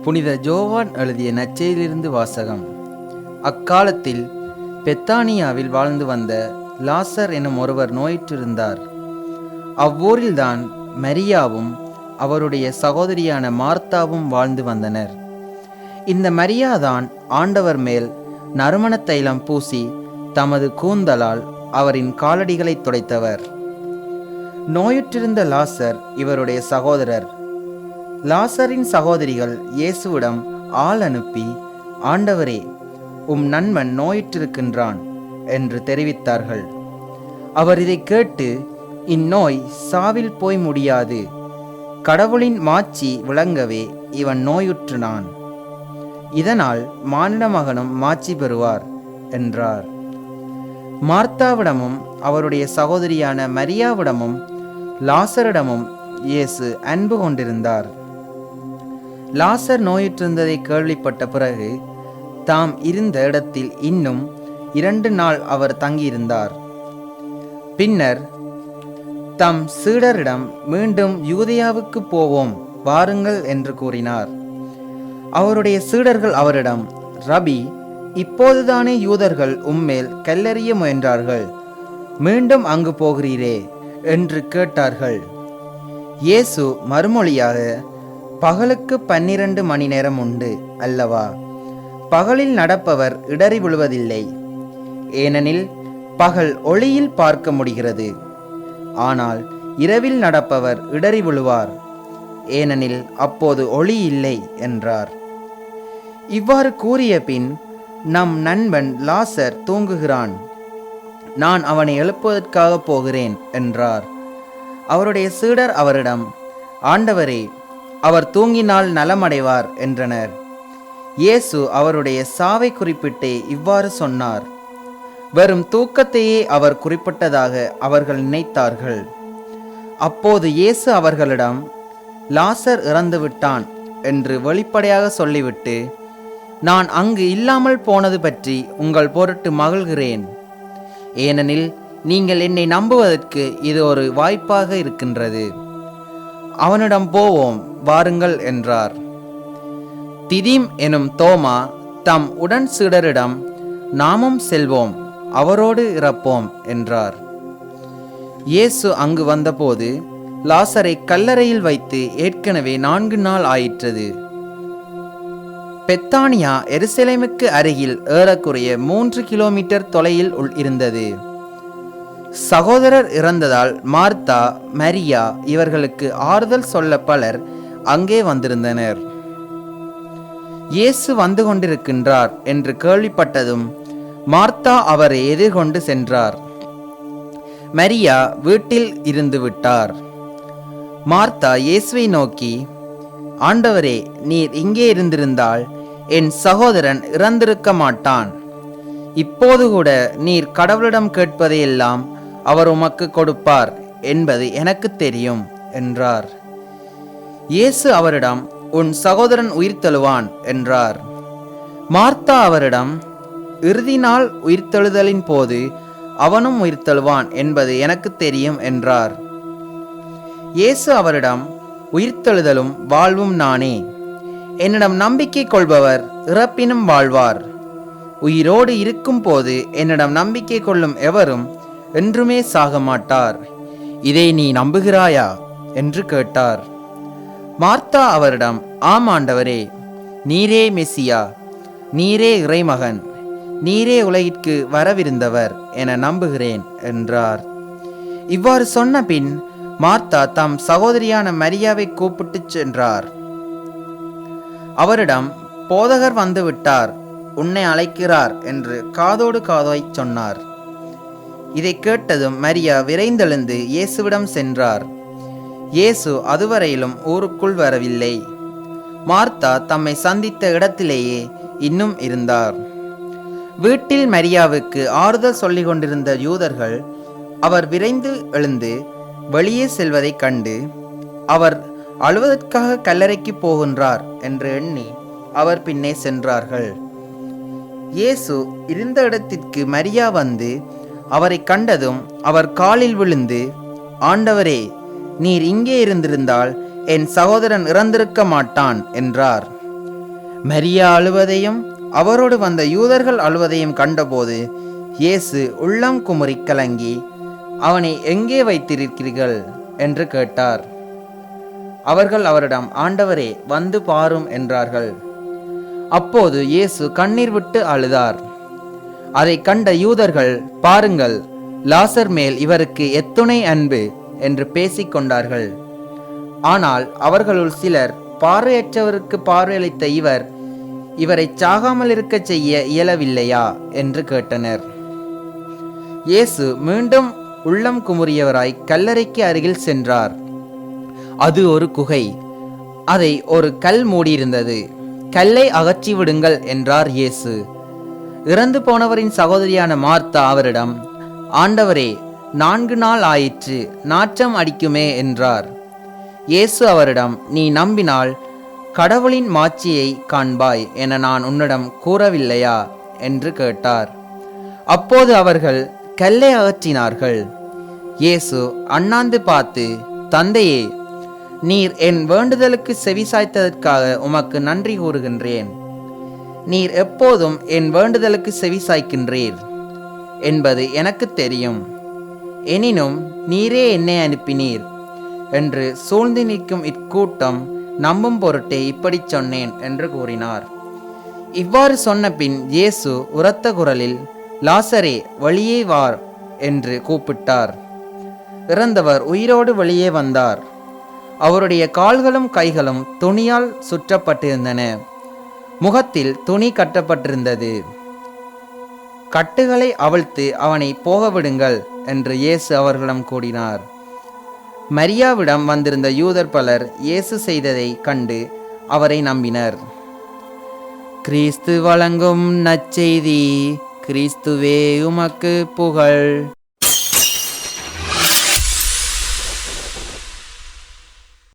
புனித ஜோவான் எழுதிய நற்செய்தியிலிருந்து வாசகம். அக்காலத்தில் பெத்தானியாவில் வாழ்ந்து வந்த லாசர் எனும் ஒருவர் நோயுற்றிருந்தார். அவ்வூரில்தான் மரியாவும் அவருடைய சகோதரியான மார்த்தாவும் வாழ்ந்து வந்தனர். இந்த மரியாதான் ஆண்டவர் மேல் நறுமண தைலம் பூசி தமது கூந்தலால் அவரின் காலடிகளை துடைத்தவர். நோயுற்றிருந்த லாசர் இவருடைய சகோதரர். லாசரின் சகோதரிகள் இயேசுவிடம் ஆள் அனுப்பி, ஆண்டவரே, உம் நண்பன் நோயுற்றிருக்கின்றான் என்று தெரிவித்தார்கள். அவர் இதை கேட்டு, இந்நோய் சாவில் போய் முடியாது, கடவுளின் மாட்சி விளங்கவே இவன் நோயுற்றினான், இதனால் மானிட மகனும் மாட்சி பெறுவார் என்றார். மார்த்தாவிடமும் அவருடைய சகோதரியான மரியாவிடமும் லாசரிடமும் இயேசு அன்பு கொண்டிருந்தார். லாசர் நோயுற்றிருந்ததை கேள்விப்பட்ட பிறகு தாம் இருந்த இடத்தில் இன்னும் 2 நாள் அவர் தங்கியிருந்தார். பின்னர் தம் சீடரிடம் மீண்டும் யூதேயாவுக்கு போவோம் வாருங்கள் என்று கூறினார். அவருடைய சீடர்கள் அவரிடம், ரபி, இப்போதுதானே யூதர்கள் உம்மேல் கல்லெறிய முயன்றார்கள், மீண்டும் அங்கு போகிறீரே என்று கேட்டார்கள். இயேசு மறுமொழியாக, பகலுக்கு 12 மணி நேரம் உண்டு அல்லவா? பகலில் நடப்பவர் இடறி விழுவதில்லை, ஏனெனில் பகல் ஒளியில் பார்க்க முடிகிறது. ஆனால் இரவில் நடப்பவர் இடறி விழுவார், ஏனெனில் அப்போது ஒளி இல்லை என்றார். இவ்வாறு கூறிய பின், நம் நண்பன் லாசர் தூங்குகிறான், நான் அவனை எழுப்புவதற்காக போகிறேன் என்றார். அவருடைய சீடர் அவரிடம், ஆண்டவரே, அவர் தூங்கினால் நலமடைவார் என்றனர். இயேசு அவருடைய சாவை குறிப்பிட்டே இவ்வாறு சொன்னார். வெறும் தூக்கத்தையே அவர் குறிப்பிட்டதாக அவர்கள் நினைத்தார்கள். அப்போது இயேசு அவர்களிடம், லாசர் இறந்து விட்டான் என்று வெளிப்படையாக சொல்லிவிட்டு, நான் அங்கு இல்லாமல் போனது பற்றி உங்கள் பொருட்டு மகிழ்கிறேன், ஏனெனில் நீங்கள் என்னை நம்புவதற்கு இது ஒரு வாய்ப்பாக இருக்கின்றது. அவனிடம் போவோம் வாருங்கள் என்றார். திதீம் எனும் தோமா தம் உடன் சீடரிடம், நாமும் செல்வோம், அவரோடு இறப்போம் என்றார். இயேசு அங்கு வந்தபோது லாசரை கல்லறையில் வைத்து ஏற்கனவே 4 நாள் ஆயிற்றது. பெத்தானியா எருசலேமுக்கு அருகில் ஏறக்குறைய 3 கிலோமீட்டர் தொலைவில் இருந்தது. சகோதரர் இறந்ததால் மார்த்தா, மரியா இவர்களுக்கு ஆறுதல் சொல்ல பலர் அங்கே வந்திருந்தனர். இயேசு வந்து கொண்டிருக்கின்றார் என்று கேள்விப்பட்டதும் மார்த்தா அவரை எதிர்கொண்டு சென்றார். மரியா வீட்டில் இருந்து விட்டார். மார்த்தா இயேசுவை நோக்கி, ஆண்டவரே, நீர் இங்கே இருந்திருந்தால் என் சகோதரன் இறந்திருக்க மாட்டான். இப்போது கூட நீர் கடவுளிடம் கேட்பதையெல்லாம் அவர் உமக்கு கொடுப்பார் என்பது எனக்கு தெரியும் என்றார். இயேசு அவரிடம், உன் சகோதரன் உயிர்த்தெழுவான் என்றார். மார்த்தா அவரிடம், இறுதி நாள் உயிர்த்தெழுதலின் போது அவனும் உயிர்த்தெழுவான் என்பது எனக்கு தெரியும் என்றார். இயேசு அவரிடம், உயிர்த்தெழுதலும் வாழ்வும் நானே. என்னிடம் நம்பிக்கை கொள்பவர் இறப்பினும் வாழ்வார். உயிரோடு இருக்கும் போது என்னிடம் நம்பிக்கை கொள்ளும் எவரும் என்றுமே சாக மாட்டார். இதை நீ நம்புகிறாயா என்று கேட்டார். மார்த்தா அவரிடம், ஆம் ஆண்டவரே, நீரே மெசியா, நீரே இறைமகன், நீரே உலகிற்கு வரவிருந்தவர் என நம்புகிறேன் என்றார். இவ்வாறு சொன்ன பின் மார்த்தா தம் சகோதரியான மரியாவை கூப்பிட்டுச் சென்றார். அவரிடம், போதகர் வந்துவிட்டார், உன்னை அழைக்கிறார் என்று காதோடு காதாய் சொன்னார். இதை கேட்டதும் மரியா விரைந்தெழுந்து இயேசுவிடம் சென்றார். இயேசு அதுவரையிலும் ஊருக்குள் வரவில்லை. மார்த்தா தம்மை சந்தித்த இடத்திலேயே இன்னும் இருந்தார். வீட்டில் மரியாவுக்கு ஆறுதல் சொல்லிக் கொண்டிருந்த யூதர்கள் அவர் விரைந்து எழுந்து வெளியே செல்வதைக் கண்டு, அவர் அழுவதற்காக கல்லறைக்கு போகின்றார் என்று எண்ணி அவர் பின்னே சென்றார்கள். இயேசு இருந்த இடத்திற்கு மரியா வந்து அவரை கண்டதும் அவர் காலில் விழுந்து, ஆண்டவரே, நீர் இங்கே இருந்திருந்தால் என் சகோதரன் இறந்திருக்க மாட்டான் என்றார். மரியா அழுவதையும் அவரோடு வந்த யூதர்கள் அழுவதையும் கண்டபோது இயேசு உள்ளம் குமுறி கலங்கி, அவனை எங்கே வைத்திருக்கிறீர்கள் என்று கேட்டார். அவர்கள் அவரிடம், ஆண்டவரே, வந்து பாரும் என்றார்கள். அப்போது இயேசு கண்ணீர் விட்டு அழுதார். அதை கண்ட யூதர்கள், பாருங்கள், லாசர் மேல் இவருக்கு எத்துணை அன்பு என்று பேசிக்கொண்டார்கள். ஆனால் அவர்களுள் சிலர், பார்வையற்றவருக்கு பார்வையளித்த இவரை சாகாமல் இருக்க செய்ய இயலவில்லையா என்று கேட்டனர். இயேசு மீண்டும் உள்ளம் குமுறியவராய் கல்லறைக்கு அருகில் சென்றார். அது ஒரு குகை. அதை ஒரு கல் மூடியிருந்தது. கல்லை அகற்றி விடுங்கள் என்றார் இயேசு. இறந்து போனவரின் சகோதரியான மார்த்தா அவரிடம், ஆண்டவரே, 4 நாள் ஆயிற்று, நாற்றம் அடிக்குமே என்றார். இயேசு அவரிடம், நீ நம்பினால் கடவுளின் மாட்சியை காண்பாய் என நான் உன்னிடம் கூறவில்லையா என்று கேட்டார். அப்போது அவர்கள் கல்லை அகற்றினார்கள். இயேசு அண்ணாந்து பார்த்து, தந்தையே, நீர் என் வேண்டுதலுக்கு செவிசாய்த்ததற்காக உமக்கு நன்றி கூறுகின்றேன். நீர் எப்போதும் என் வேண்டுதலுக்கு செவிசாய்க்கின்றீர் என்பது எனக்கு தெரியும். எனினும் நீரே என்னை அனுப்பினீர் என்று சூழ்ந்து நிற்கும் இக்கூட்டம் நம்பும் பொருட்டே இப்படி சொன்னேன் என்று கூறினார். இவ்வாறு சொன்ன பின் இயேசு உரத்த குரலில், லாசரே, வெளியே வார் என்று கூப்பிட்டார். இறந்தவர் உயிரோடு வெளியே வந்தார். அவருடைய கால்களும் கைகளும் துணியால் சுற்றப்பட்டிருந்தன. முகத்தில் துணி கட்டப்பட்டிருந்தது. கட்டுகளை அவிழ்த்து அவனை போகவிடுங்கள் என்று இயேசு அவர்களிடம் கூறினார். மரியாவிடம் வந்திருந்த யூதர் பலர் இயேசு செய்ததை கண்டு அவரை நம்பினர். கிறிஸ்து வழங்கும் நற்செய்தி. கிறிஸ்துவே உமக்கு புகழ்.